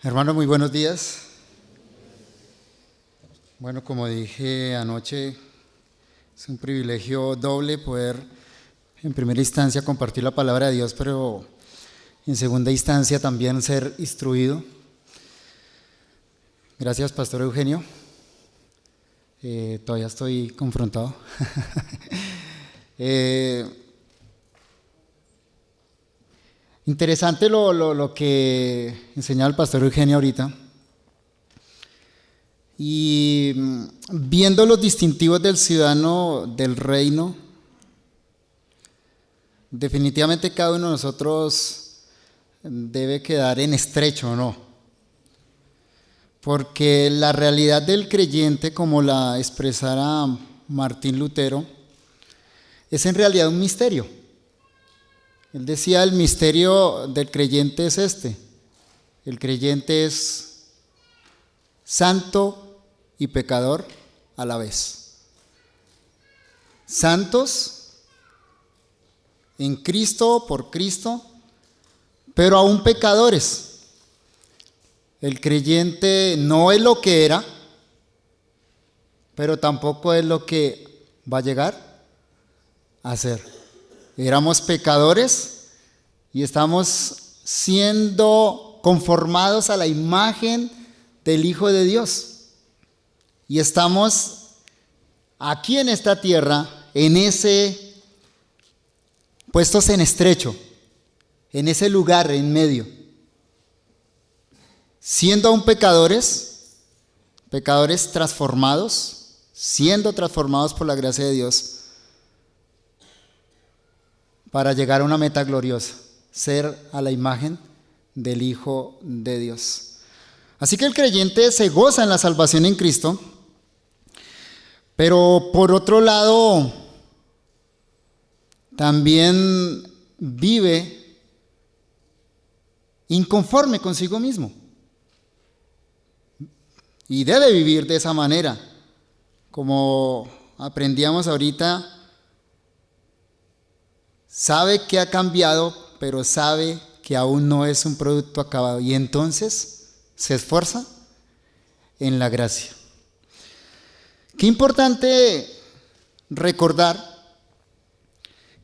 Hermano, muy buenos días. Bueno, como dije anoche, es un privilegio doble poder en primera instancia compartir la palabra de Dios, pero en segunda instancia también ser instruido. Gracias, Pastor Eugenio. Todavía estoy confrontado. Interesante lo que enseñaba el Pastor Eugenio ahorita. Y viendo los distintivos del ciudadano del reino, definitivamente cada uno de nosotros debe quedar en estrecho, ¿no? Porque la realidad del creyente, como la expresara Martín Lutero, es en realidad un misterio. Él decía, el misterio del creyente es este: el creyente es santo y pecador a la vez. Santos en Cristo, por Cristo, pero aún pecadores. El creyente no es lo que era, pero tampoco es lo que va a llegar a ser. Éramos pecadores y estamos siendo conformados a la imagen del Hijo de Dios. Y estamos aquí en esta tierra, puestos en estrecho, en ese lugar en medio. Siendo aún pecadores transformados, siendo transformados por la gracia de Dios, para llegar a una meta gloriosa, ser a la imagen del Hijo de Dios. Así que el creyente se goza en la salvación en Cristo, pero por otro lado, también vive inconforme consigo mismo. Y debe vivir de esa manera. Como aprendíamos ahorita, sabe que ha cambiado, pero sabe que aún no es un producto acabado. Y entonces se esfuerza en la gracia. Qué importante recordar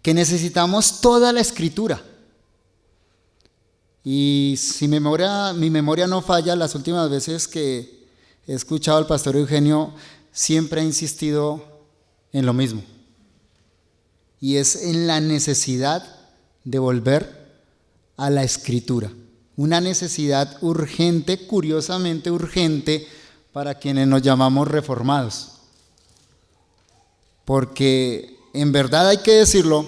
que necesitamos toda la Escritura. Y si mi memoria no falla, las últimas veces que he escuchado al Pastor Eugenio siempre ha insistido en lo mismo. Y es en la necesidad de volver a la Escritura. Una necesidad urgente, curiosamente urgente, para quienes nos llamamos reformados. Porque en verdad hay que decirlo,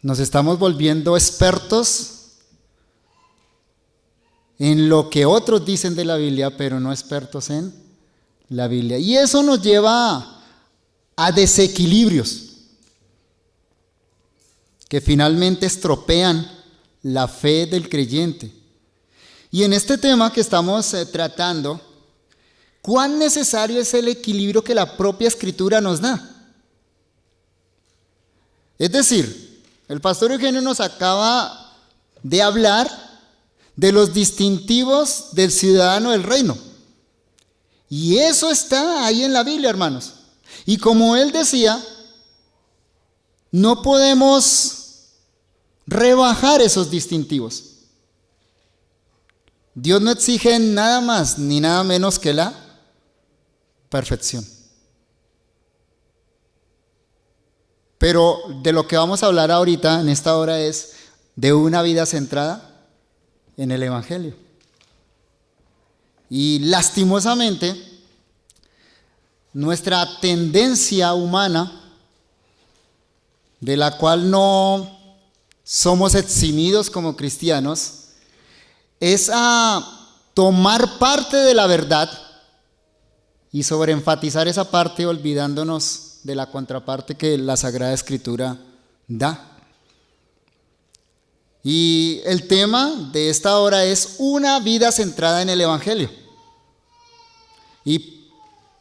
nos estamos volviendo expertos en lo que otros dicen de la Biblia, pero no expertos en la Biblia. Y eso nos lleva a desequilibrios que finalmente estropean la fe del creyente. Y en este tema que estamos tratando, ¿cuán necesario es el equilibrio que la propia Escritura nos da? Es decir, el Pastor Eugenio nos acaba de hablar de los distintivos del ciudadano del reino. Y eso está ahí en la Biblia, hermanos. Y como él decía, no podemos rebajar esos distintivos. Dios no exige nada más ni nada menos que la perfección. Pero de lo que vamos a hablar ahorita en esta hora es de una vida centrada en el Evangelio. Y lastimosamente, nuestra tendencia humana, de la cual no somos eximidos como cristianos, es a tomar parte de la verdad y sobreenfatizar esa parte, olvidándonos de la contraparte que la Sagrada Escritura da. Y el tema de esta hora es una vida centrada en el Evangelio. Y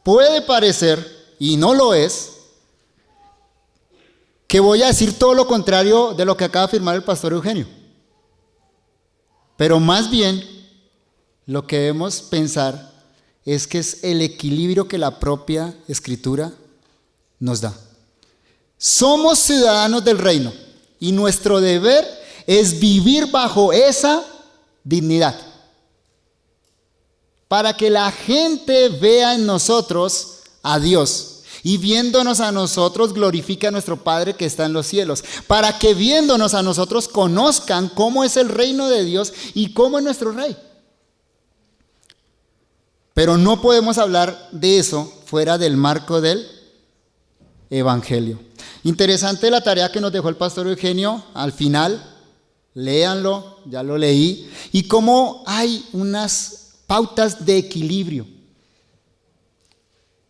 puede parecer, y no lo es, que voy a decir todo lo contrario de lo que acaba de afirmar el Pastor Eugenio. Pero más bien lo que debemos pensar es que es el equilibrio que la propia Escritura nos da. Somos ciudadanos del reino y nuestro deber es vivir bajo esa dignidad, para que la gente vea en nosotros a Dios y viéndonos a nosotros glorifique a nuestro Padre que está en los cielos, para que viéndonos a nosotros conozcan cómo es el reino de Dios y cómo es nuestro Rey. Pero no podemos hablar de eso fuera del marco del Evangelio. Interesante la tarea que nos dejó el pastor Eugenio al final. Léanlo, ya lo leí. Y cómo hay unas pautas de equilibrio.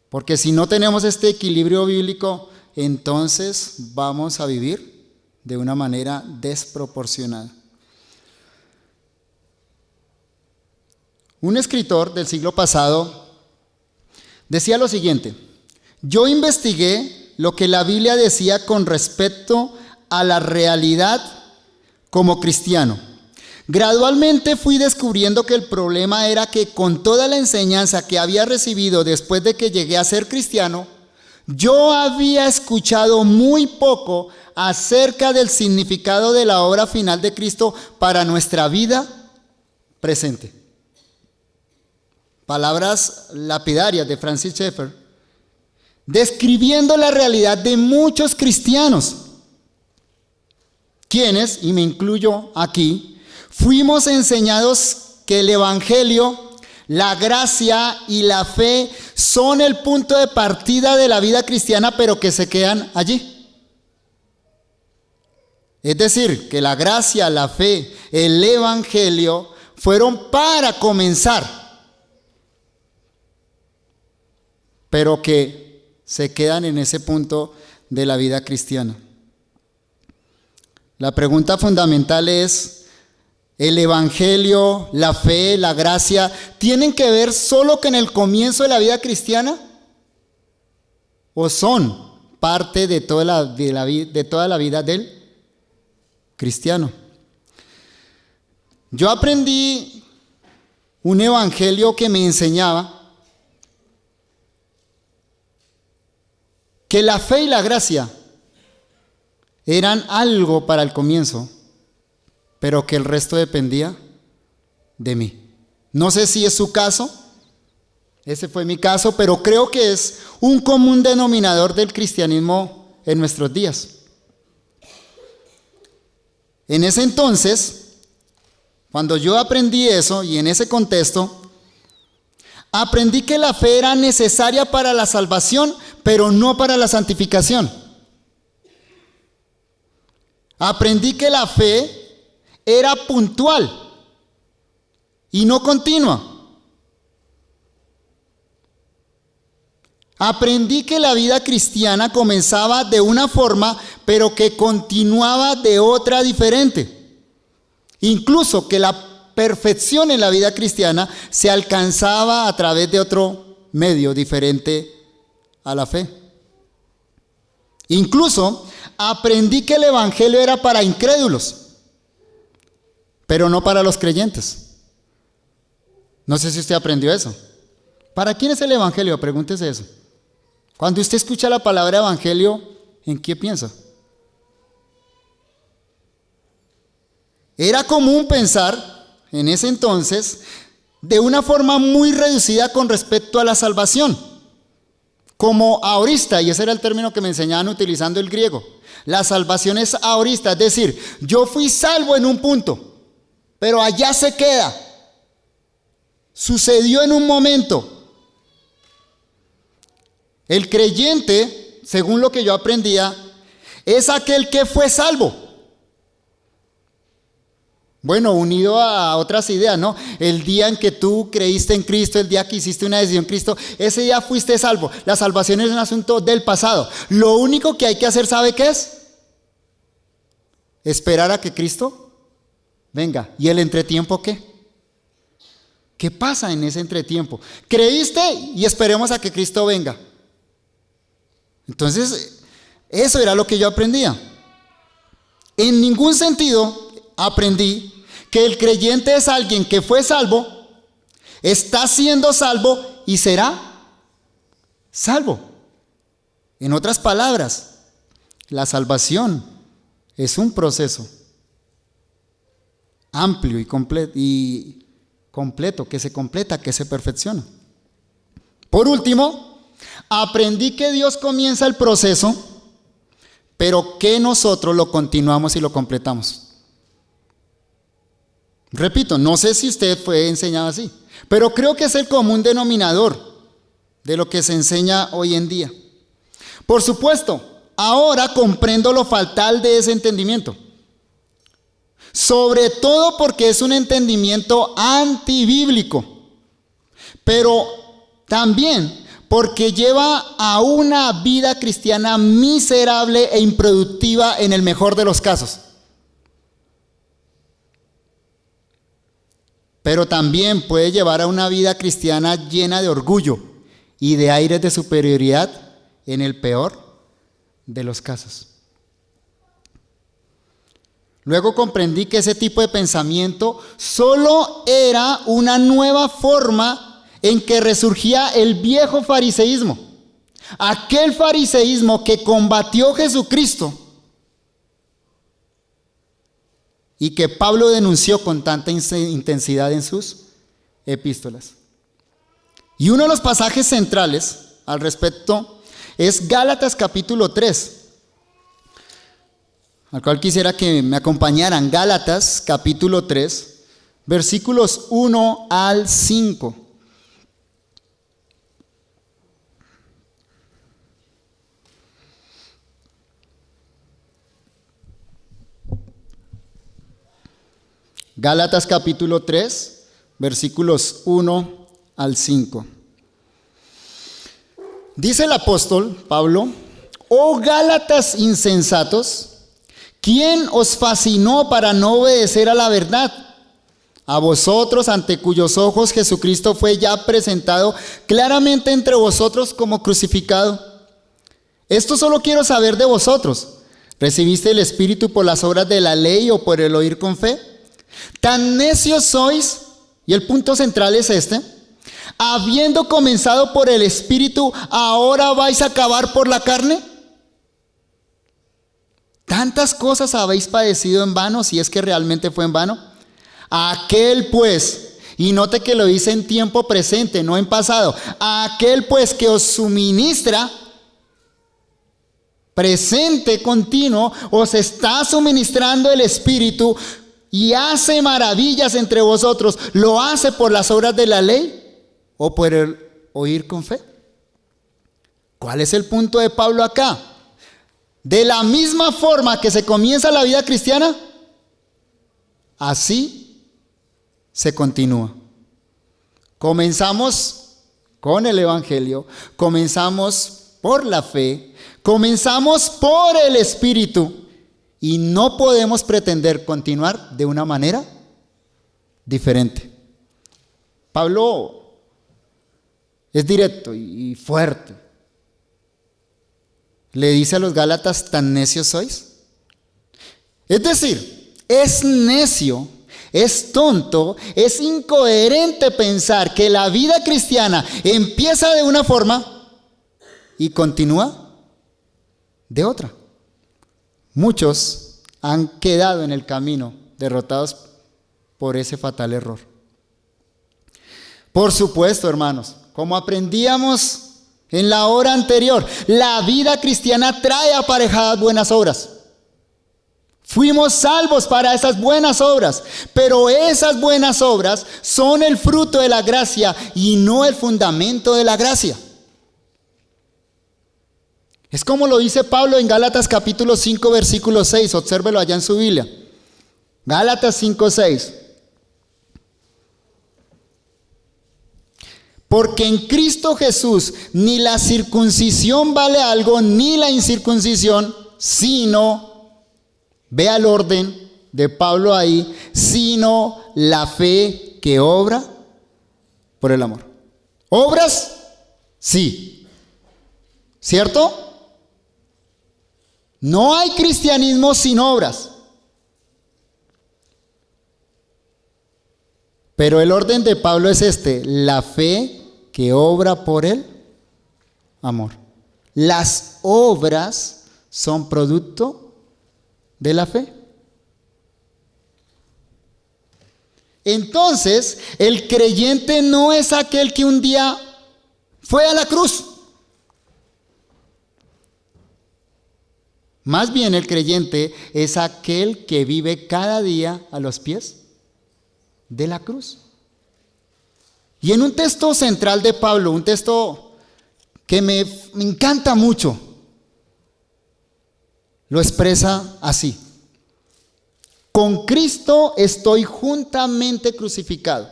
Porque si no tenemos este equilibrio bíblico, entonces vamos a vivir de una manera desproporcionada. Un escritor del siglo pasado decía lo siguiente: yo investigué lo que la Biblia decía con respecto a la realidad como cristiano. Gradualmente fui descubriendo que el problema era que con toda la enseñanza que había recibido después de que llegué a ser cristiano, yo había escuchado muy poco acerca del significado de la obra final de Cristo para nuestra vida presente. Palabras lapidarias de Francis Schaeffer, describiendo la realidad de muchos cristianos, quienes, y me incluyo aquí, fuimos enseñados que el Evangelio, la gracia y la fe son el punto de partida de la vida cristiana, pero que se quedan allí. Es decir, que la gracia, la fe, el Evangelio fueron para comenzar, pero que se quedan en ese punto de la vida cristiana. La pregunta fundamental es: ¿el Evangelio, la fe, la gracia tienen que ver solo con el comienzo de la vida cristiana? ¿O son parte de toda la vida del cristiano? Yo aprendí un evangelio que me enseñaba que la fe y la gracia eran algo para el comienzo, pero que el resto dependía de mí. No sé si es su caso, ese fue mi caso, pero creo que es un común denominador del cristianismo en nuestros días. En ese entonces, cuando yo aprendí eso y en ese contexto, aprendí que la fe era necesaria para la salvación, pero no para la santificación. Aprendí que la fe era puntual y no continua. Aprendí que la vida cristiana comenzaba de una forma, pero que continuaba de otra diferente. Incluso que la perfección en la vida cristiana se alcanzaba a través de otro medio diferente a la fe. Incluso aprendí que el evangelio era para incrédulos, pero no para los creyentes. No sé si usted aprendió eso. ¿Para quién es el evangelio? Pregúntese eso. Cuando usted escucha la palabra evangelio, ¿en qué piensa? Era común pensar en ese entonces de una forma muy reducida con respecto a la salvación, como aorista, y ese era el término que me enseñaban utilizando el griego. La salvación es aorista, es decir, yo fui salvo en un punto, pero allá se queda. Sucedió en un momento. El creyente, según lo que yo aprendía, es aquel que fue salvo. Bueno, unido a otras ideas, ¿no? El día en que tú creíste en Cristo, el día que hiciste una decisión en Cristo, ese día fuiste salvo. La salvación es un asunto del pasado. Lo único que hay que hacer, ¿sabe qué es? Esperar a que Cristo venga. ¿Y el entretiempo qué? ¿Qué pasa en ese entretiempo? Creíste y esperemos a que Cristo venga. Entonces, eso era lo que yo aprendía. En ningún sentido aprendí que el creyente es alguien que fue salvo Está siendo salvo y será salvo. En otras palabras, la salvación es un proceso amplio y completo, que se completa, que se perfecciona. Por último, aprendí que Dios comienza el proceso, pero que nosotros lo continuamos y lo completamos. Repito, no sé si usted fue enseñado así, pero creo que es el común denominador de lo que se enseña hoy en día. Por supuesto, ahora comprendo lo fatal de ese entendimiento. Sobre todo porque es un entendimiento antibíblico, pero también porque lleva a una vida cristiana miserable e improductiva en el mejor de los casos. Pero también puede llevar a una vida cristiana llena de orgullo y de aires de superioridad en el peor de los casos. Luego comprendí que ese tipo de pensamiento solo era una nueva forma en que resurgía el viejo fariseísmo. Aquel fariseísmo que combatió Jesucristo y que Pablo denunció con tanta intensidad en sus epístolas. Y uno de los pasajes centrales al respecto es Gálatas capítulo 3, al cual quisiera que me acompañaran. Gálatas capítulo 3, versículos 1 al 5. Gálatas capítulo 3, versículos 1 al 5. Dice el apóstol Pablo: oh Gálatas insensatos, ¿quién os fascinó para no obedecer a la verdad? A vosotros, ante cuyos ojos Jesucristo fue ya presentado claramente entre vosotros como crucificado. Esto solo quiero saber de vosotros: ¿recibiste el Espíritu por las obras de la ley o por el oír con fe? Tan necios sois, y el punto central es este: habiendo comenzado por el Espíritu, ¿ahora vais a acabar por la carne? Tantas cosas habéis padecido en vano, si es que realmente fue en vano. Aquel pues, y note que lo dice en tiempo presente, no en pasado, aquel pues que os suministra, presente continuo, os está suministrando el Espíritu y hace maravillas entre vosotros, ¿lo hace por las obras de la ley o por el oír con fe? ¿Cuál es el punto de Pablo acá? De la misma forma que se comienza la vida cristiana, así se continúa. Comenzamos con el Evangelio, comenzamos por la fe, comenzamos por el Espíritu, y no podemos pretender continuar de una manera diferente. Pablo es directo y fuerte. Le dice a los Gálatas: ¿tan necios sois? Es decir, es necio, es tonto, es incoherente pensar que la vida cristiana empieza de una forma y continúa de otra. Muchos han quedado en el camino, derrotados por ese fatal error. Por supuesto, hermanos, como aprendíamos en la hora anterior, la vida cristiana trae aparejadas buenas obras. Fuimos salvos para esas buenas obras, pero esas buenas obras son el fruto de la gracia y no el fundamento de la gracia. Es como lo dice Pablo en Gálatas capítulo 5, versículo 6. Obsérvelo allá en su Biblia. Gálatas 5, 6. Porque en Cristo Jesús ni la circuncisión vale algo, ni la incircuncisión, sino, vea el orden de Pablo ahí, sino la fe que obra por el amor. ¿Obras? Sí. ¿Cierto? No hay cristianismo sin obras. Pero el orden de Pablo es este: la fe que obra por el amor. Las obras son producto de la fe. Entonces, el creyente no es aquel que un día fue a la cruz. Más bien el creyente es aquel que vive cada día a los pies de la cruz. Y en un texto central de Pablo, un texto que me encanta mucho, lo expresa así: con Cristo estoy juntamente crucificado.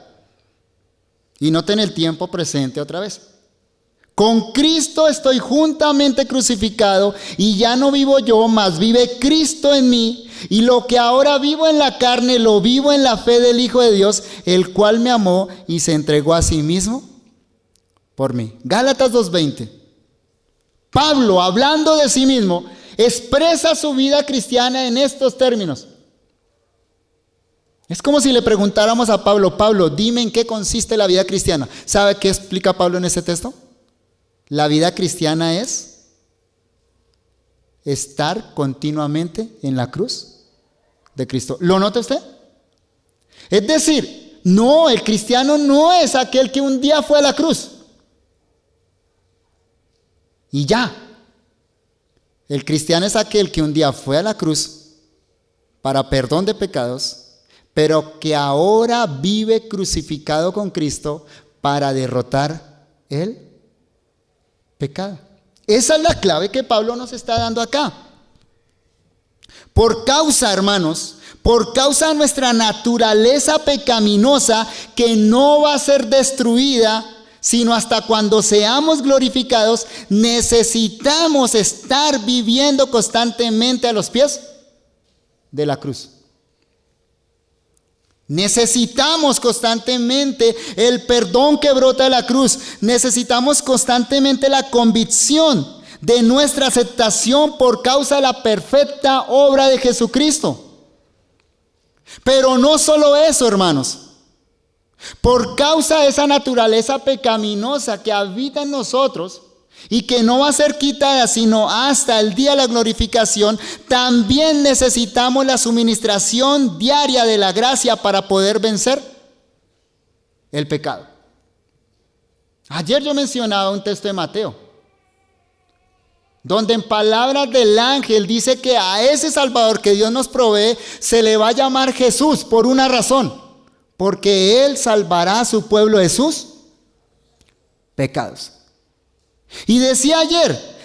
Y noten el tiempo presente otra vez. Con Cristo estoy juntamente crucificado, y ya no vivo yo, mas vive Cristo en mí. Y lo que ahora vivo en la carne, lo vivo en la fe del Hijo de Dios, el cual me amó y se entregó a sí mismo por mí. Gálatas 2:20. Pablo, hablando de sí mismo, expresa su vida cristiana en estos términos. Es como si le preguntáramos a Pablo: Pablo, dime en qué consiste la vida cristiana. ¿Sabe qué explica Pablo en ese texto? La vida cristiana es estar continuamente en la cruz de Cristo. ¿Lo nota usted? Es decir, no, el cristiano no es aquel que un día fue a la cruz y ya. El cristiano es aquel que un día fue a la cruz para perdón de pecados, pero que ahora vive crucificado con Cristo para derrotar el pecado. Esa es la clave que Pablo nos está dando acá. Por causa, hermanos, por causa de nuestra naturaleza pecaminosa, que no va a ser destruida sino hasta cuando seamos glorificados, necesitamos estar viviendo constantemente a los pies de la cruz. Necesitamos constantemente el perdón que brota de la cruz. Necesitamos constantemente la convicción de nuestra aceptación por causa de la perfecta obra de Jesucristo. Pero no solo eso, hermanos. Por causa de esa naturaleza pecaminosa que habita en nosotros y que no va a ser quitada sino hasta el día de la glorificación, también necesitamos la suministración diaria de la gracia para poder vencer el pecado. Ayer yo mencionaba un texto de Mateo, donde en palabras del ángel dice que a ese Salvador que Dios nos provee se le va a llamar Jesús por una razón: porque Él salvará a su pueblo de sus pecados. Y decía ayer,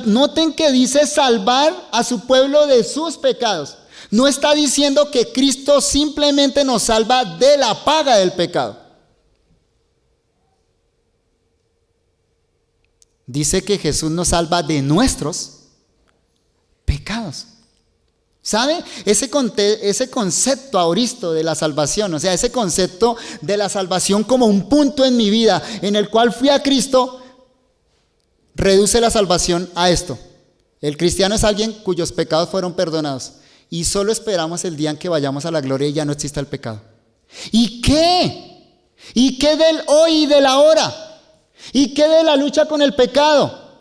noten que dice salvar a su pueblo de sus pecados. No está diciendo que Cristo simplemente nos salva de la paga del pecado. Dice que Jesús nos salva de nuestros pecados. ¿Sabe? Ese concepto auristo de la salvación, o sea, ese concepto de la salvación como un punto en mi vida en el cual fui a Cristo, reduce la salvación a esto: el cristiano es alguien cuyos pecados fueron perdonados y solo esperamos el día en que vayamos a la gloria y ya no exista el pecado. ¿Y qué? ¿Y qué del hoy y del ahora? ¿Y qué de la lucha con el pecado?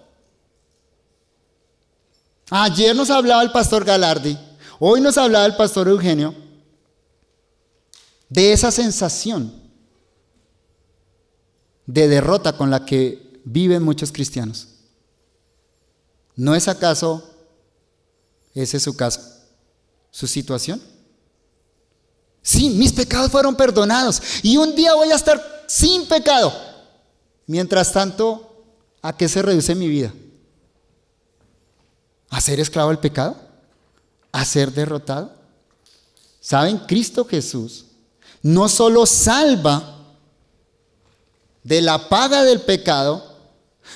Ayer nos hablaba el pastor Galardi, hoy nos hablaba el pastor Eugenio de esa sensación de derrota con la que viven muchos cristianos. ¿No es acaso ese su caso, su situación? Sí, mis pecados fueron perdonados y un día voy a estar sin pecado. Mientras tanto, ¿a qué se reduce mi vida? ¿A ser esclavo del pecado? ¿A ser derrotado? ¿Saben? Cristo Jesús no solo salva de la paga del pecado,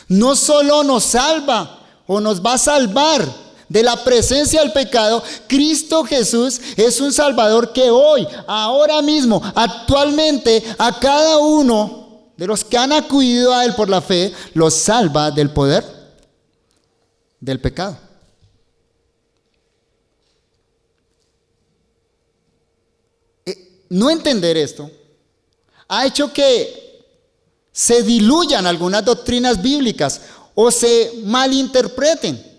no solo nos salva o nos va a salvar de la presencia del pecado. Cristo Jesús es un Salvador que hoy, ahora mismo, actualmente, a cada uno de los que han acudido a Él por la fe, los salva del poder del pecado. No entender esto ha hecho que se diluyan algunas doctrinas bíblicas o se malinterpreten.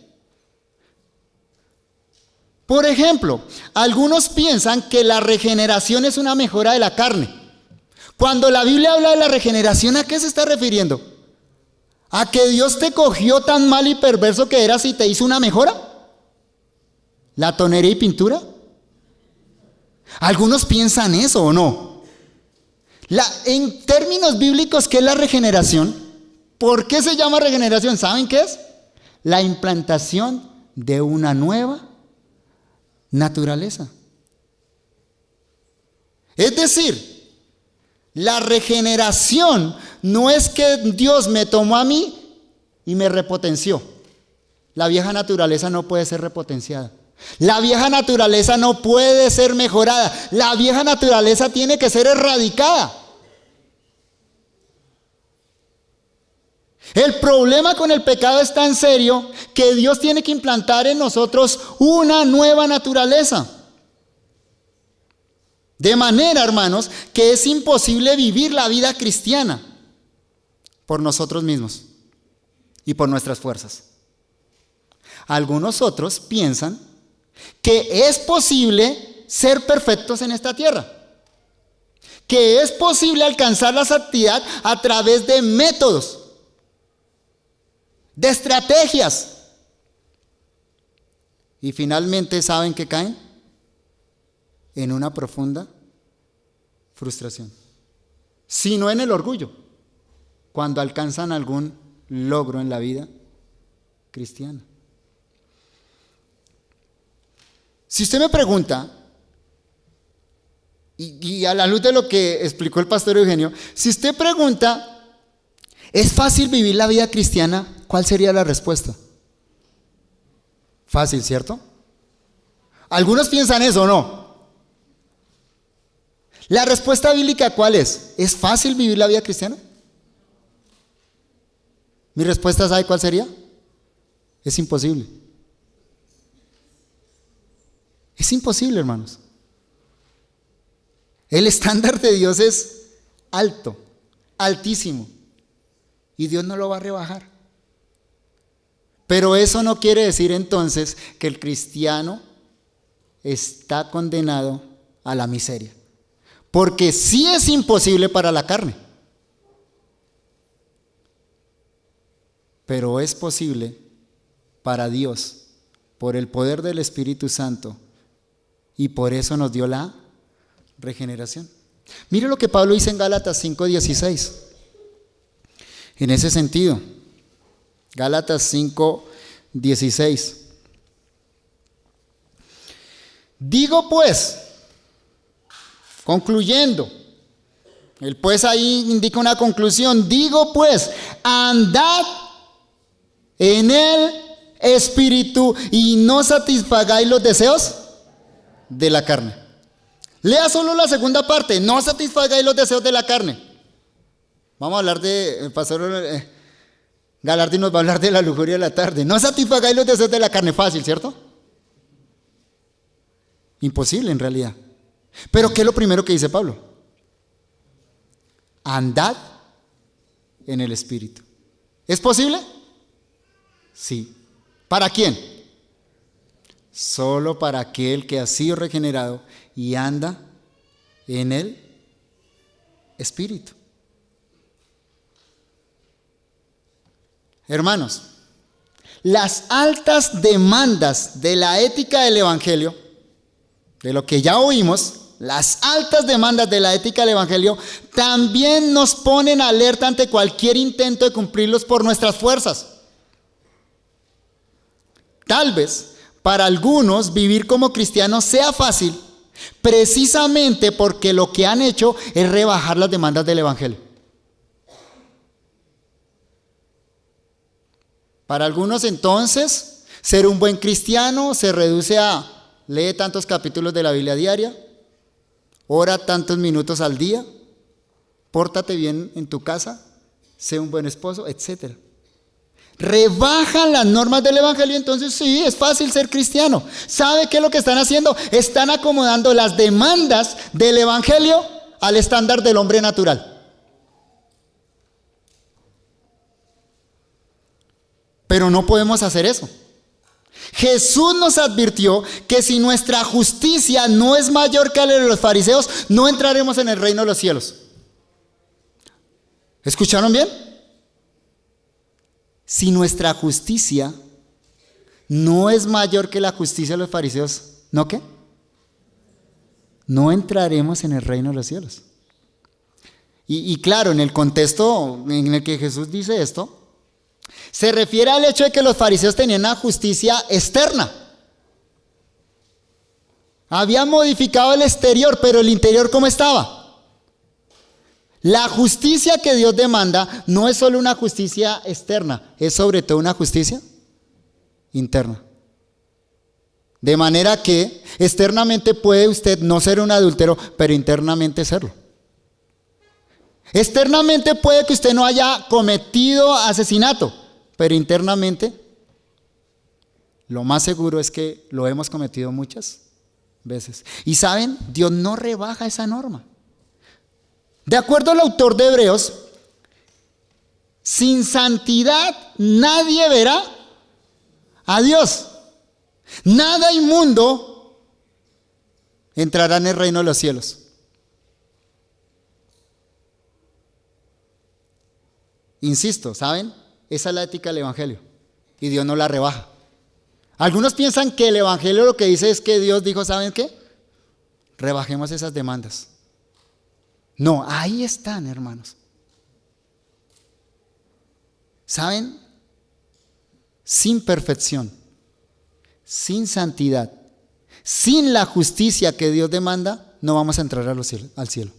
Por ejemplo, algunos piensan que la regeneración es una mejora de la carne. Cuando la Biblia habla de la regeneración, ¿a qué se está refiriendo? ¿A que Dios te cogió tan mal y perverso que eras y te hizo una mejora? ¿La tonería y pintura? Algunos piensan eso, ¿o no? En términos bíblicos, ¿qué es la regeneración? ¿Por qué se llama regeneración? ¿Saben qué es? La implantación de una nueva naturaleza. Es decir, la regeneración no es que Dios me tomó a mí y me repotenció. La vieja naturaleza no puede ser repotenciada. La vieja naturaleza no puede ser mejorada. La vieja naturaleza tiene que ser erradicada. El problema con el pecado es tan serio que Dios tiene que implantar en nosotros una nueva naturaleza. De manera, hermanos, que es imposible vivir la vida cristiana por nosotros mismos y por nuestras fuerzas. Algunos otros piensan que es posible ser perfectos en esta tierra, que es posible alcanzar la santidad a través de métodos, de estrategias. Y finalmente, ¿saben qué caen? En una profunda frustración, sino en el orgullo, cuando alcanzan algún logro en la vida cristiana. Si usted me pregunta, y a la luz de lo que explicó el pastor Eugenio, si usted pregunta, ¿es fácil vivir la vida cristiana? ¿Cuál sería la respuesta? Fácil, ¿cierto? Algunos piensan eso, ¿o no? La respuesta bíblica, ¿cuál es? ¿Es fácil vivir la vida cristiana? Mi respuesta, ¿sabe cuál sería? Es imposible. Es imposible, hermanos. El estándar de Dios es alto, altísimo, y Dios no lo va a rebajar. Pero eso no quiere decir entonces que el cristiano está condenado a la miseria. Porque sí es imposible para la carne, pero es posible para Dios por el poder del Espíritu Santo, y por eso nos dio la regeneración. Mire lo que Pablo dice en Gálatas 5:16. En ese sentido, Gálatas 5:16. Digo pues, concluyendo, el pues ahí indica una conclusión. Digo pues, andad en el Espíritu y no satisfagáis los deseos de la carne. Lea solo la segunda parte, no satisfagáis los deseos de la carne. Vamos a hablar el pastor Galardi nos va a hablar de la lujuria de la tarde. No satisfagáis los deseos de la carne, fácil, ¿cierto? Imposible en realidad. Pero ¿qué es lo primero que dice Pablo? Andad en el Espíritu. ¿Es posible? Sí. ¿Para quién? Solo para aquel que ha sido regenerado y anda en el Espíritu. Hermanos, las altas demandas de la ética del Evangelio, de lo que ya oímos, las altas demandas de la ética del Evangelio también nos ponen alerta ante cualquier intento de cumplirlos por nuestras fuerzas. Tal vez para algunos vivir como cristianos sea fácil, precisamente porque lo que han hecho es rebajar las demandas del Evangelio. Para algunos entonces, ser un buen cristiano se reduce a lee tantos capítulos de la Biblia diaria, ora tantos minutos al día, pórtate bien en tu casa, sé un buen esposo, etc. Rebajan las normas del Evangelio, entonces sí, es fácil ser cristiano. ¿Sabe qué es lo que están haciendo? Están acomodando las demandas del Evangelio al estándar del hombre natural. Pero no podemos hacer eso. Jesús nos advirtió que si nuestra justicia no es mayor que la de los fariseos, no entraremos en el reino de los cielos. ¿Escucharon bien? Si nuestra justicia no es mayor que la justicia de los fariseos, ¿no qué? No entraremos en el reino de los cielos. Y claro, en el contexto en el que Jesús dice esto, se refiere al hecho de que los fariseos tenían una justicia externa. Habían modificado el exterior, pero el interior ¿cómo estaba? La justicia que Dios demanda no es solo una justicia externa, es sobre todo una justicia interna. De manera que externamente puede usted no ser un adúltero, pero internamente serlo. Externamente puede que usted no haya cometido asesinato, pero internamente lo más seguro es que lo hemos cometido muchas veces. Y saben, Dios no rebaja esa norma. De acuerdo al autor de Hebreos, sin santidad nadie verá a Dios. Nada inmundo entrará en el reino de los cielos. Insisto, ¿saben? Esa es la ética del evangelio y Dios no la rebaja. Algunos piensan que el evangelio lo que dice es que Dios dijo, ¿saben qué? Rebajemos esas demandas. No, ahí están, hermanos. ¿Saben? Sin perfección, sin santidad, sin la justicia que Dios demanda, no vamos a entrar al cielo.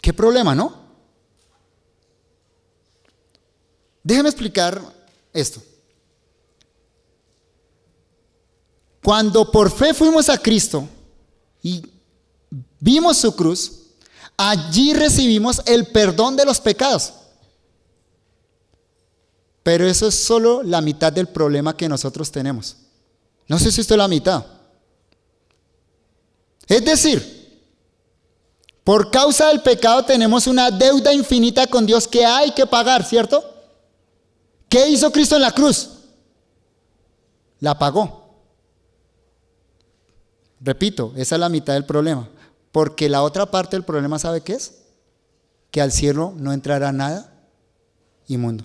¿Qué problema, no? Déjeme explicar esto. Cuando por fe fuimos a Cristo y vimos su cruz, allí recibimos el perdón de los pecados. Pero eso es solo la mitad del problema que nosotros tenemos. No sé si esto es la mitad. Es decir, por causa del pecado tenemos una deuda infinita con Dios que hay que pagar, ¿cierto? ¿Qué hizo Cristo en la cruz? La pagó. Repito, esa es la mitad del problema. Porque la otra parte del problema, ¿sabe qué es? Que al cielo no entrará nada inmundo.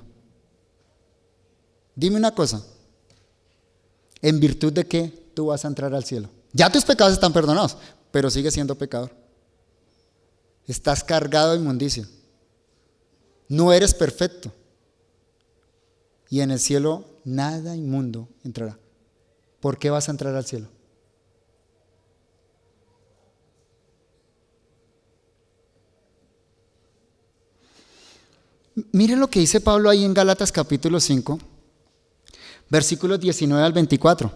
Dime una cosa. ¿En virtud de qué tú vas a entrar al cielo? Ya tus pecados están perdonados, pero sigues siendo pecador. Estás cargado de inmundicia. No eres perfecto. Y en el cielo nada inmundo entrará. ¿Por qué vas a entrar al cielo? Miren lo que dice Pablo ahí en Gálatas capítulo 5, versículos 19 al 24.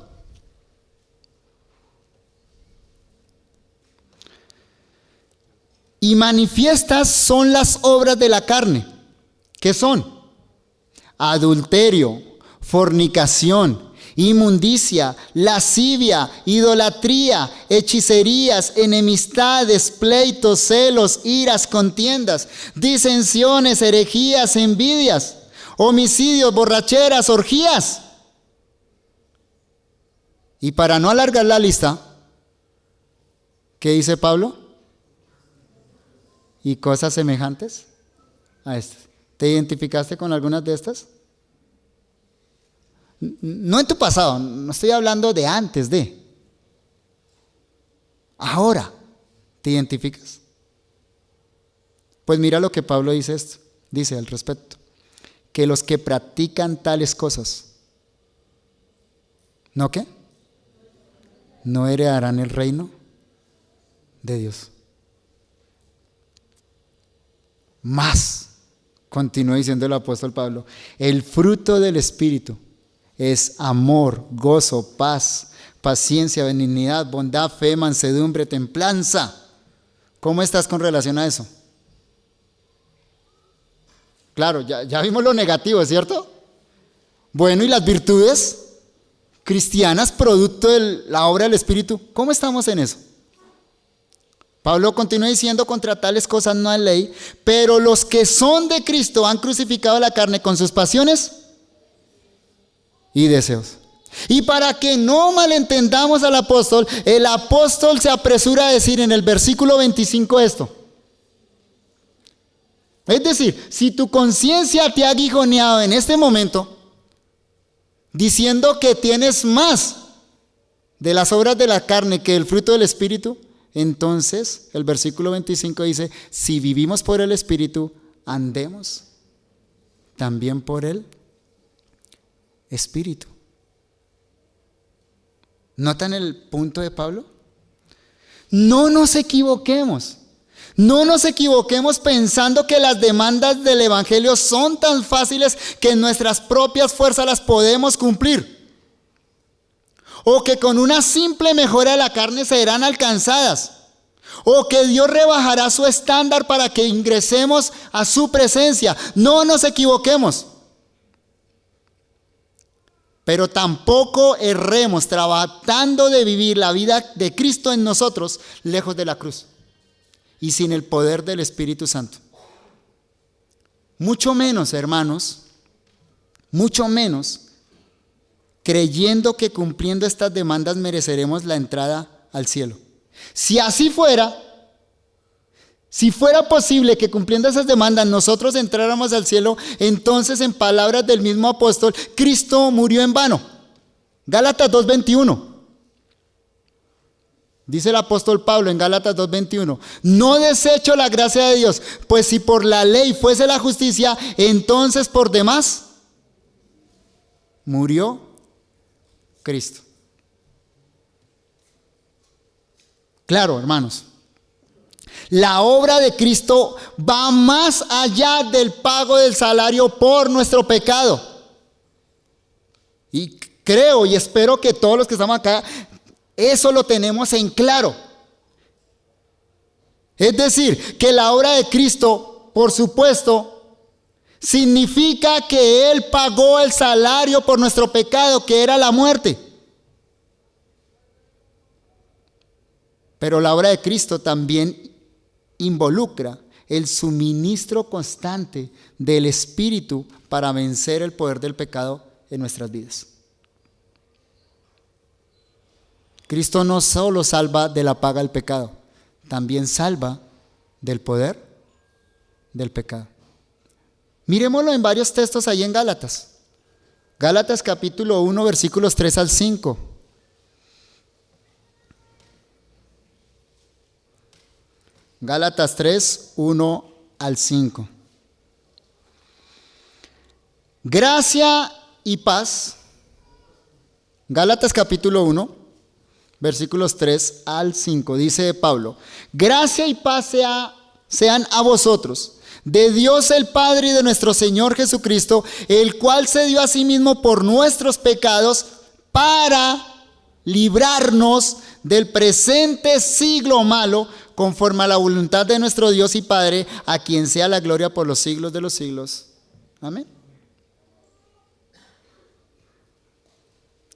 Y manifiestas son las obras de la carne. ¿Qué son? Adulterio, fornicación, inmundicia, lascivia, idolatría, hechicerías, enemistades, pleitos, celos, iras, contiendas, disensiones, herejías, envidias, homicidios, borracheras, orgías. Y para no alargar la lista, ¿qué dice Pablo? Y cosas semejantes a estas. ¿Te identificaste con algunas de estas? No en tu pasado, no estoy hablando de antes de. Ahora, ¿te identificas? Pues mira lo que Pablo dice al respecto. Que los que practican tales cosas, ¿no qué? No heredarán el reino de Dios. Más, continúa diciendo el apóstol Pablo, el fruto del Espíritu es amor, gozo, paz, paciencia, benignidad, bondad, fe, mansedumbre, templanza. ¿Cómo estás con relación a eso? Claro, ya vimos lo negativo, ¿cierto? Bueno, ¿y las virtudes cristianas, producto de la obra del Espíritu? ¿Cómo estamos en eso? Pablo continúa diciendo: contra tales cosas no hay ley, pero los que son de Cristo han crucificado la carne con sus pasiones y deseos. Y para que no malentendamos al apóstol, el apóstol se apresura a decir en el versículo 25 esto. Es decir, si tu conciencia te ha aguijoneado en este momento, diciendo que tienes más de las obras de la carne que el fruto del Espíritu, entonces el versículo 25 dice: si vivimos por el Espíritu, andemos también por el Espíritu. ¿Notan el punto de Pablo? No nos equivoquemos. No nos equivoquemos pensando que las demandas del Evangelio son tan fáciles que en nuestras propias fuerzas las podemos cumplir. O que con una simple mejora de la carne serán alcanzadas. O que Dios rebajará su estándar para que ingresemos a su presencia. No nos equivoquemos. Pero tampoco erremos tratando de vivir la vida de Cristo en nosotros lejos de la cruz y sin el poder del Espíritu Santo. Mucho menos, hermanos, mucho menos creyendo que cumpliendo estas demandas mereceremos la entrada al cielo. Si así fuera, si fuera posible que cumpliendo esas demandas nosotros entráramos al cielo, entonces, en palabras del mismo apóstol, Cristo murió en vano. Gálatas 2:21. Dice el apóstol Pablo en Gálatas 2:21: no desecho la gracia de Dios, pues si por la ley fuese la justicia, entonces por demás murió Cristo. Claro, hermanos, la obra de Cristo va más allá del pago del salario por nuestro pecado. Y creo y espero que todos los que estamos acá, eso lo tenemos en claro. Es decir, que la obra de Cristo, por supuesto, significa que Él pagó el salario por nuestro pecado, que era la muerte. Pero la obra de Cristo también involucra el suministro constante del Espíritu para vencer el poder del pecado en nuestras vidas. Cristo no solo salva de la paga del pecado, también salva del poder del pecado. Miremoslo en varios textos ahí en Gálatas. Gálatas capítulo 1, versículos 3 al 5. Gálatas 3, 1 al 5. Gracia y paz. Gálatas capítulo 1, versículos 3 al 5. Dice Pablo: gracia y paz sean a vosotros, de Dios el Padre y de nuestro Señor Jesucristo, el cual se dio a sí mismo por nuestros pecados para librarnos del presente siglo malo, conforme a la voluntad de nuestro Dios y Padre, a quien sea la gloria por los siglos de los siglos. Amén.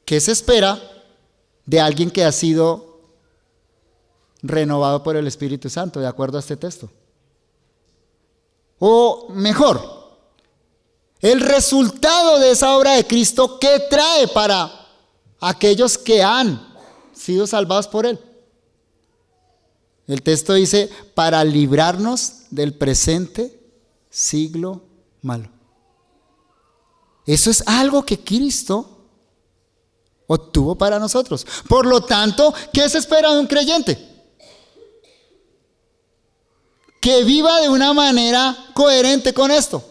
¿Qué se espera de alguien que ha sido renovado por el Espíritu Santo, de acuerdo a este texto? O mejor, el resultado de esa obra de Cristo, ¿qué trae para aquellos que han sido salvados por Él? El texto dice: para librarnos del presente siglo malo. Eso es algo que Cristo obtuvo para nosotros. Por lo tanto, ¿qué se espera de un creyente? Que viva de una manera coherente con esto.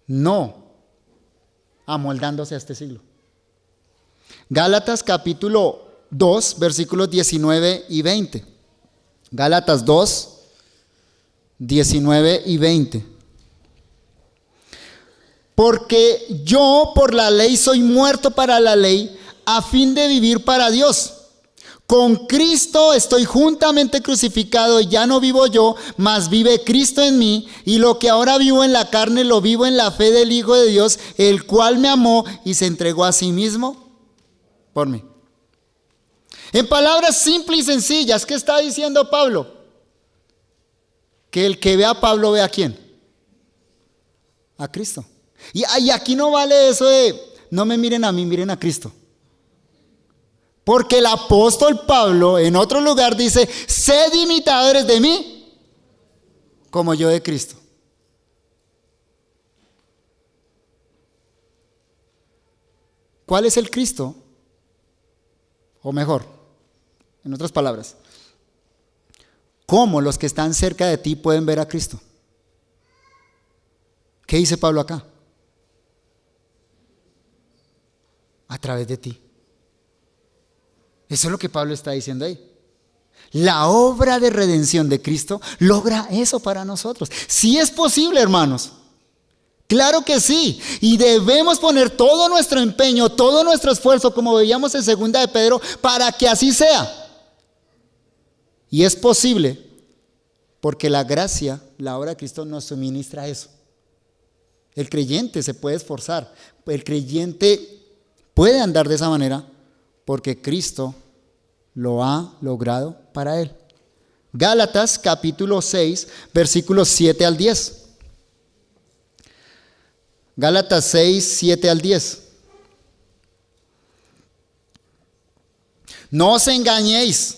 No amoldándose a este siglo. Gálatas capítulo 2, versículos 19 y 20. Gálatas 2, 19 y 20. Porque yo por la ley soy muerto para la ley, a fin de vivir para Dios. Con Cristo estoy juntamente crucificado, y ya no vivo yo, mas vive Cristo en mí, y lo que ahora vivo en la carne lo vivo en la fe del Hijo de Dios, el cual me amó y se entregó a sí mismo por mí. En palabras simples y sencillas, ¿qué está diciendo Pablo? Que el que ve a Pablo ve a quién. A Cristo. Y aquí no vale eso de no me miren a mí, miren a Cristo. Porque el apóstol Pablo en otro lugar dice, sed imitadores de mí como yo de Cristo. ¿Cuál es el Cristo? O mejor, en otras palabras, ¿cómo los que están cerca de ti pueden ver a Cristo? ¿Qué dice Pablo acá? A través de ti. Eso es lo que Pablo está diciendo ahí. La obra de redención de Cristo logra eso para nosotros. Sí es posible, hermanos. Claro que sí. Y debemos poner todo nuestro empeño, todo nuestro esfuerzo, como veíamos en 2 de Pedro, para que así sea. Y es posible porque la gracia, la obra de Cristo nos suministra eso. El creyente se puede esforzar. El creyente puede andar de esa manera porque Cristo lo ha logrado para él. Gálatas capítulo 6, versículos 7 al 10. Gálatas 6, 7 al 10. No os engañéis.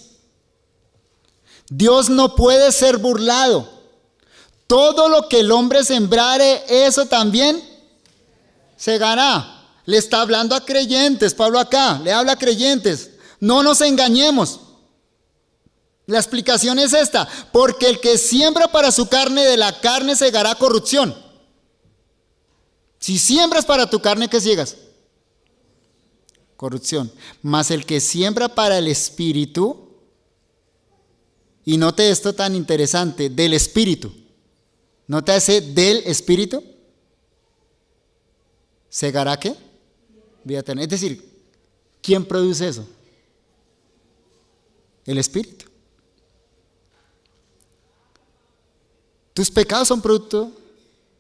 Dios no puede ser burlado. Todo lo que el hombre sembrare, eso también segará. Le está hablando a creyentes, Pablo acá, le habla a creyentes. No nos engañemos. La explicación es esta, porque el que siembra para su carne, de la carne segará corrupción. Si siembras para tu carne, ¿qué siegas? Corrupción. Mas el que siembra para el espíritu, y note esto tan interesante, del espíritu. ¿Nota ese del espíritu? ¿Segará qué? Vida eterna. Es decir, ¿quién produce eso? El espíritu. Tus pecados son producto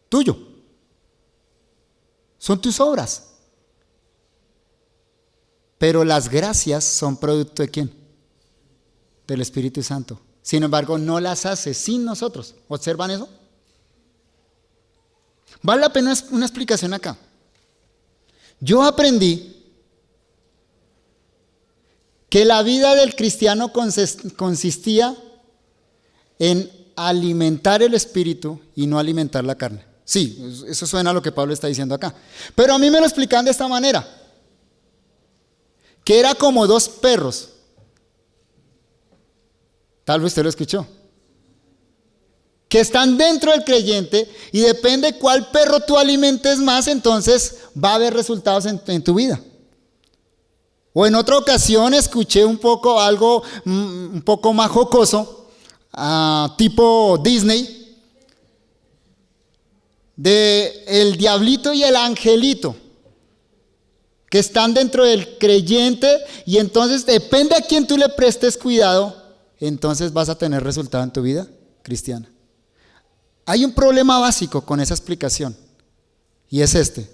tuyo. Son tus obras. Pero las gracias son producto de ¿quién? Del Espíritu Santo. Sin embargo, no las hace sin nosotros. ¿Observan eso? Vale la pena una explicación acá. Yo aprendí que la vida del cristiano consistía en alimentar el espíritu y no alimentar la carne. Sí, eso suena a lo que Pablo está diciendo acá. Pero a mí me lo explican de esta manera, que era como dos perros. Tal vez usted lo escuchó. Que están dentro del creyente y depende cuál perro tú alimentes más, entonces va a haber resultados en tu vida. O en otra ocasión escuché un poco más jocoso, tipo Disney, de el diablito y el angelito, que están dentro del creyente y entonces depende a quién tú le prestes cuidado, entonces vas a tener resultado en tu vida cristiana. Hay un problema básico con esa explicación y es este,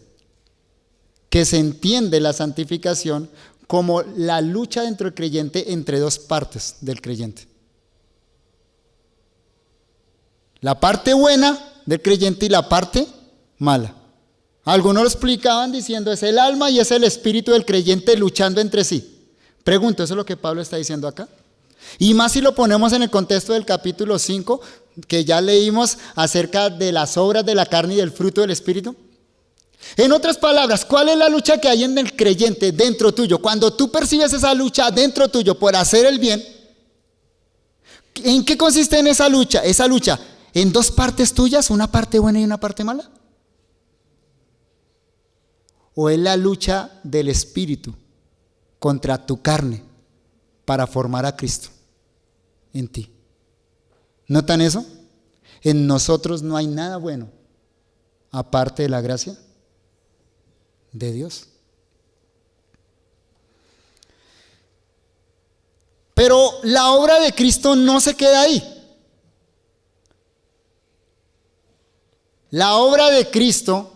que se entiende la santificación como la lucha dentro del creyente entre dos partes del creyente. La parte buena del creyente y la parte mala. Algunos lo explicaban diciendo es el alma y es el espíritu del creyente luchando entre sí. Pregunto, ¿eso es lo que Pablo está diciendo acá? Y más si lo ponemos en el contexto del capítulo 5, que ya leímos acerca de las obras de la carne y del fruto del espíritu. En otras palabras, ¿cuál es la lucha que hay en el creyente dentro tuyo? Cuando tú percibes esa lucha dentro tuyo por hacer el bien, ¿en qué consiste en esa lucha? Esa lucha, ¿en dos partes tuyas, una parte buena y una parte mala? ¿O es la lucha del espíritu contra tu carne para formar a Cristo en ti? ¿Notan eso? En nosotros no hay nada bueno aparte de la gracia de Dios. Pero la obra de Cristo no se queda ahí. La obra de Cristo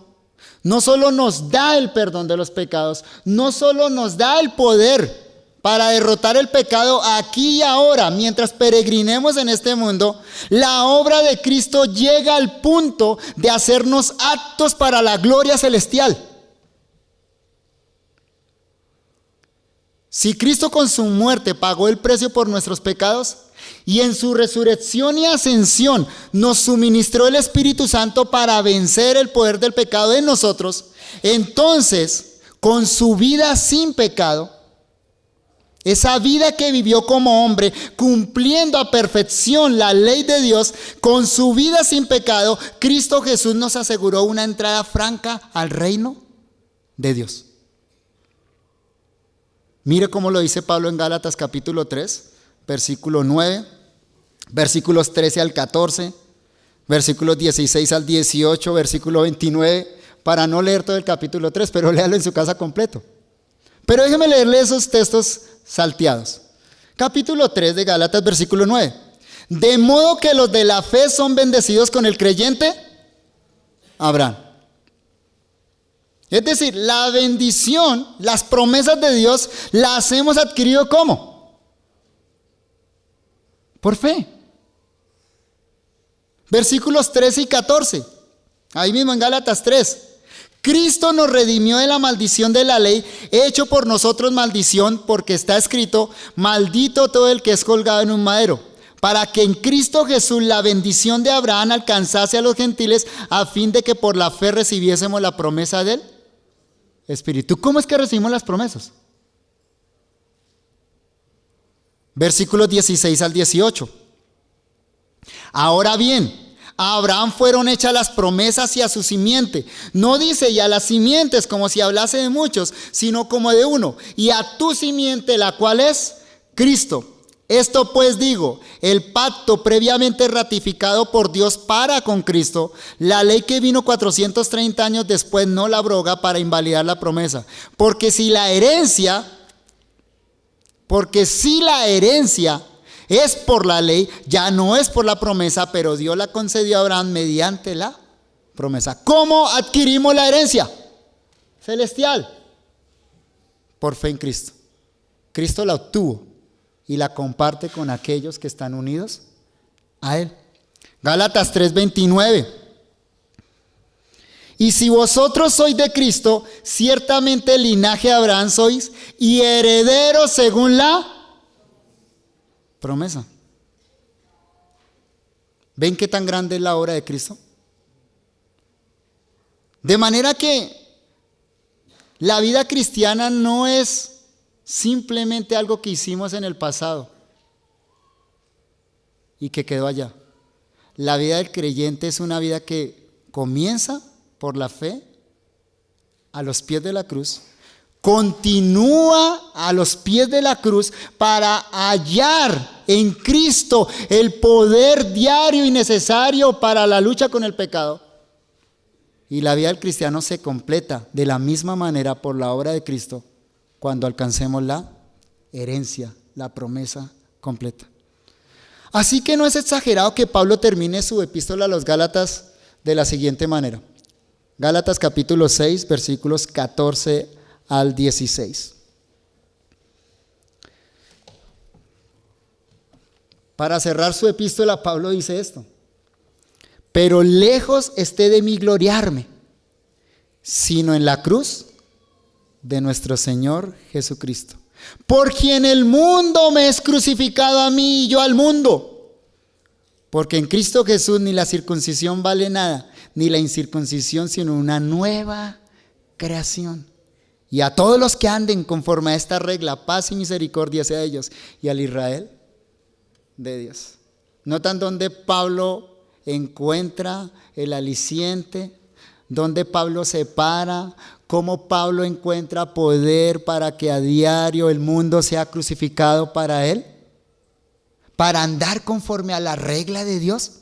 no solo nos da el perdón de los pecados, no solo nos da el poder para derrotar el pecado aquí y ahora, mientras peregrinemos en este mundo, la obra de Cristo llega al punto de hacernos aptos para la gloria celestial. Si Cristo con su muerte pagó el precio por nuestros pecados y en su resurrección y ascensión nos suministró el Espíritu Santo para vencer el poder del pecado en nosotros, entonces, con su vida sin pecado, esa vida que vivió como hombre, cumpliendo a perfección la ley de Dios, con su vida sin pecado, Cristo Jesús nos aseguró una entrada franca al reino de Dios. Mire cómo lo dice Pablo en Gálatas capítulo 3, versículo 9, versículos 13 al 14, versículos 16 al 18, versículo 29, para no leer todo el capítulo 3, pero léalo en su casa completo. Pero déjeme leerle esos textos salteados. Capítulo 3 de Gálatas, versículo 9. De modo que los de la fe son bendecidos con el creyente Abraham. Es decir, la bendición, las promesas de Dios, las hemos adquirido ¿cómo? Por fe. Versículos 13 y 14. Ahí mismo en Gálatas 3. Cristo nos redimió de la maldición de la ley, hecho por nosotros maldición, porque está escrito, maldito todo el que es colgado en un madero, para que en Cristo Jesús la bendición de Abraham alcanzase a los gentiles, a fin de que por la fe recibiésemos la promesa del Espíritu. ¿Cómo es que recibimos las promesas? Versículos 16 al 18. Ahora bien, a Abraham fueron hechas las promesas y a su simiente. No dice y a las simientes como si hablase de muchos, sino como de uno. Y a tu simiente, la cual es Cristo. Esto pues digo, el pacto previamente ratificado por Dios para con Cristo, la ley que vino 430 años después no la abroga para invalidar la promesa. Porque si la herencia es por la ley, ya no es por la promesa, pero Dios la concedió a Abraham mediante la promesa. ¿Cómo adquirimos la herencia celestial? Por fe en Cristo. Cristo la obtuvo y la comparte con aquellos que están unidos a Él. Gálatas 3:29. Y si vosotros sois de Cristo, ciertamente el linaje de Abraham sois y herederos según la promesa. ¿Ven qué tan grande es la obra de Cristo? De manera que la vida cristiana no es simplemente algo que hicimos en el pasado y que quedó allá. La vida del creyente es una vida que comienza por la fe a los pies de la cruz, continúa a los pies de la cruz para hallar en Cristo el poder diario y necesario para la lucha con el pecado. Y la vida del cristiano se completa de la misma manera por la obra de Cristo cuando alcancemos la herencia, la promesa completa. Así que no es exagerado que Pablo termine su epístola a los Gálatas de la siguiente manera. Gálatas capítulo 6, versículos 14 al 16. Para cerrar su epístola, Pablo dice esto: pero lejos esté de mí gloriarme, sino en la cruz de nuestro Señor Jesucristo, por quien el mundo me es crucificado a mí y yo al mundo. Porque en Cristo Jesús ni la circuncisión vale nada, ni la incircuncisión, sino una nueva creación. Y a todos los que anden conforme a esta regla, paz y misericordia sea a ellos y al Israel de Dios. ¿Notan dónde Pablo encuentra el aliciente? ¿Dónde Pablo se para? ¿Cómo Pablo encuentra poder para que a diario el mundo sea crucificado para él? ¿Para andar conforme a la regla de Dios?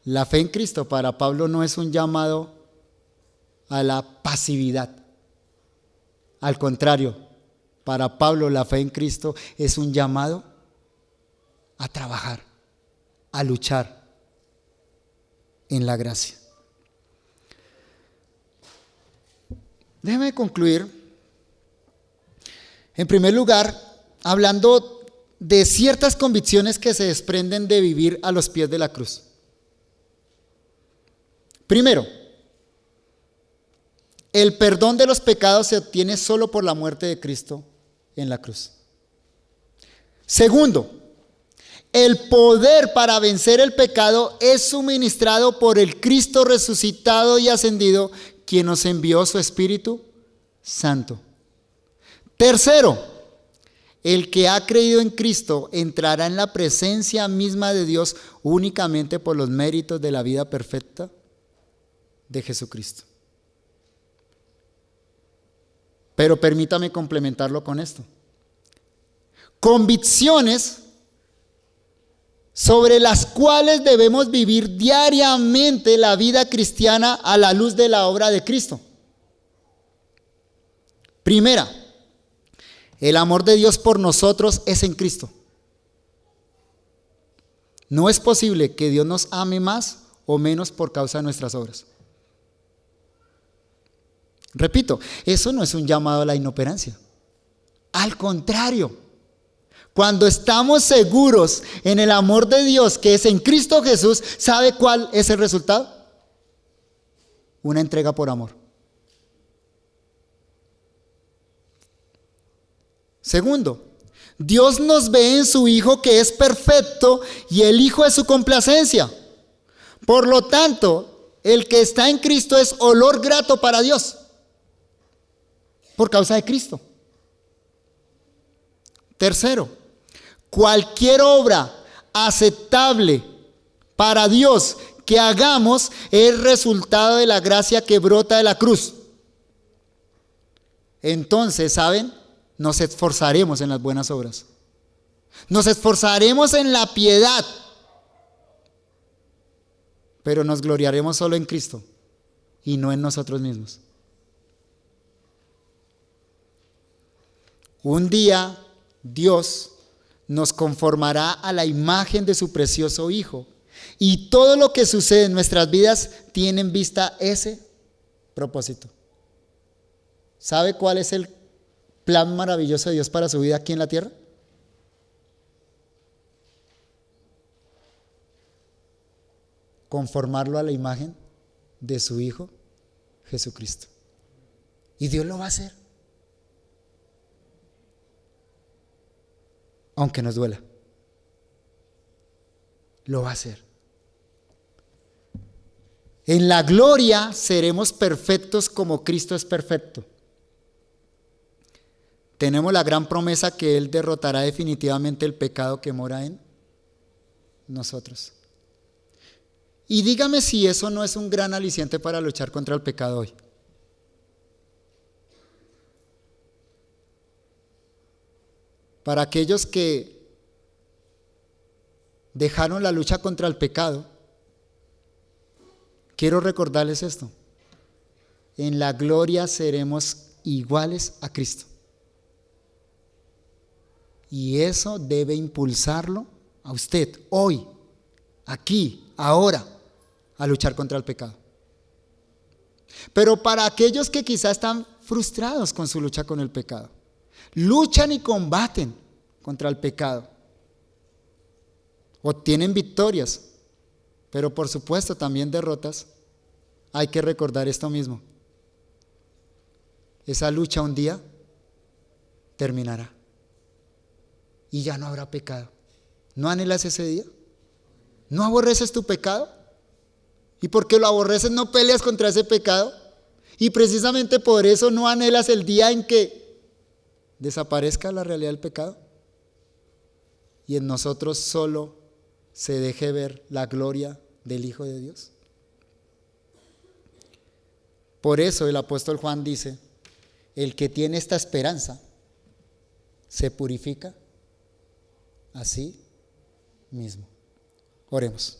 La fe en Cristo para Pablo no es un llamado a la pasividad. Al contrario, para Pablo la fe en Cristo es un llamado a trabajar, a luchar en la gracia. Déjeme concluir En primer lugar, hablando de ciertas convicciones que se desprenden de vivir a los pies de la cruz. Primero, el perdón de los pecados se obtiene solo por la muerte de Cristo en la cruz. Segundo, el poder para vencer el pecado es suministrado por el Cristo resucitado y ascendido, quien nos envió su Espíritu Santo. Tercero, el que ha creído en Cristo entrará en la presencia misma de Dios únicamente por los méritos de la vida perfecta de Jesucristo. Pero permítame complementarlo con esto. Convicciones sobre las cuales debemos vivir diariamente la vida cristiana a la luz de la obra de Cristo. Primera, el amor de Dios por nosotros es en Cristo. No es posible que Dios nos ame más o menos por causa de nuestras obras. Repito, eso no es un llamado a la inoperancia. Al contrario, cuando estamos seguros en el amor de Dios que es en Cristo Jesús, ¿sabe cuál es el resultado? Una entrega por amor. Segundo, Dios nos ve en su Hijo que es perfecto y el Hijo es su complacencia. Por lo tanto, el que está en Cristo es olor grato para Dios, por causa de Cristo. Tercero, cualquier obra aceptable para Dios que hagamos es resultado de la gracia que brota de la cruz. Entonces, ¿saben? Nos esforzaremos en las buenas obras. Nos esforzaremos en la piedad. Pero nos gloriaremos solo en Cristo y no en nosotros mismos. Un día Dios nos conformará a la imagen de su precioso Hijo. Y todo lo que sucede en nuestras vidas tiene en vista ese propósito. ¿Sabe cuál es el plan maravilloso de Dios para su vida aquí en la tierra? Conformarlo a la imagen de su Hijo Jesucristo. Y Dios lo va a hacer. Aunque nos duela. Lo va a hacer. En la gloria seremos perfectos como Cristo es perfecto. Tenemos la gran promesa que Él derrotará definitivamente el pecado que mora en nosotros. Y dígame si eso no es un gran aliciente para luchar contra el pecado hoy. Para aquellos que dejaron la lucha contra el pecado, quiero recordarles esto. En la gloria seremos iguales a Cristo. Y eso debe impulsarlo a usted hoy, aquí, ahora, a luchar contra el pecado. Pero para aquellos que quizás están frustrados con su lucha con el pecado, luchan y combaten contra el pecado, obtienen victorias, pero por supuesto también derrotas, hay que recordar esto mismo. Esa lucha un día terminará y ya no habrá pecado. ¿No anhelas ese día? ¿No aborreces tu pecado? ¿Y porque lo aborreces no peleas contra ese pecado? Y precisamente por eso no anhelas el día en que desaparezca la realidad del pecado y en nosotros solo se deje ver la gloria del Hijo de Dios. Por eso el apóstol Juan dice, el que tiene esta esperanza se purifica a sí mismo. Oremos.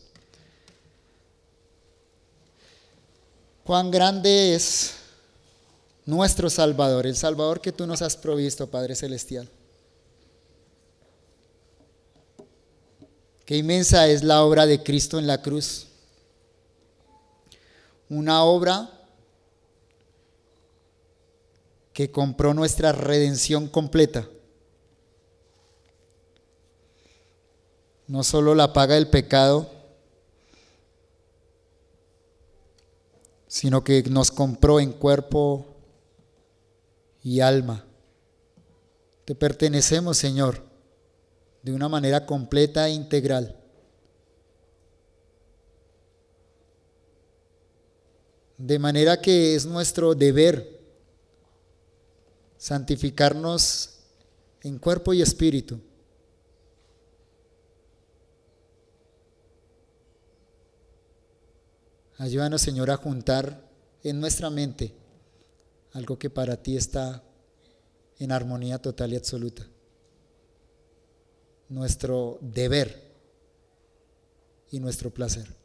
Cuán grande es nuestro Salvador, el Salvador que tú nos has provisto, Padre Celestial. Qué inmensa es la obra de Cristo en la cruz. Una obra que compró nuestra redención completa. No solo la paga del pecado, sino que nos compró en cuerpo y alma. Te pertenecemos, Señor, de una manera completa e integral. De manera que es nuestro deber santificarnos en cuerpo y espíritu. Ayúdanos, Señor, a juntar en nuestra mente algo que para ti está en armonía total y absoluta. Nuestro deber y nuestro placer.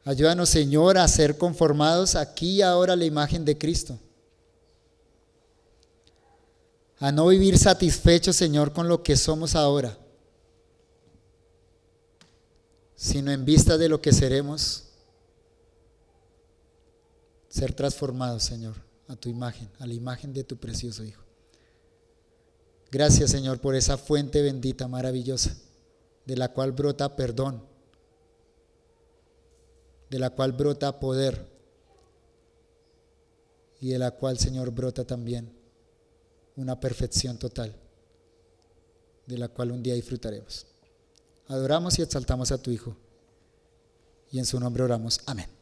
Ayúdanos, Señor, a ser conformados aquí y ahora a la imagen de Cristo. A no vivir satisfechos, Señor, con lo que somos ahora, sino en vista de lo que seremos, ser transformados, Señor, a tu imagen, a la imagen de tu precioso Hijo. Gracias, Señor, por esa fuente bendita, maravillosa, de la cual brota perdón, de la cual brota poder y de la cual, Señor, brota también una perfección total, de la cual un día disfrutaremos. Adoramos y exaltamos a tu Hijo y en su nombre oramos. Amén.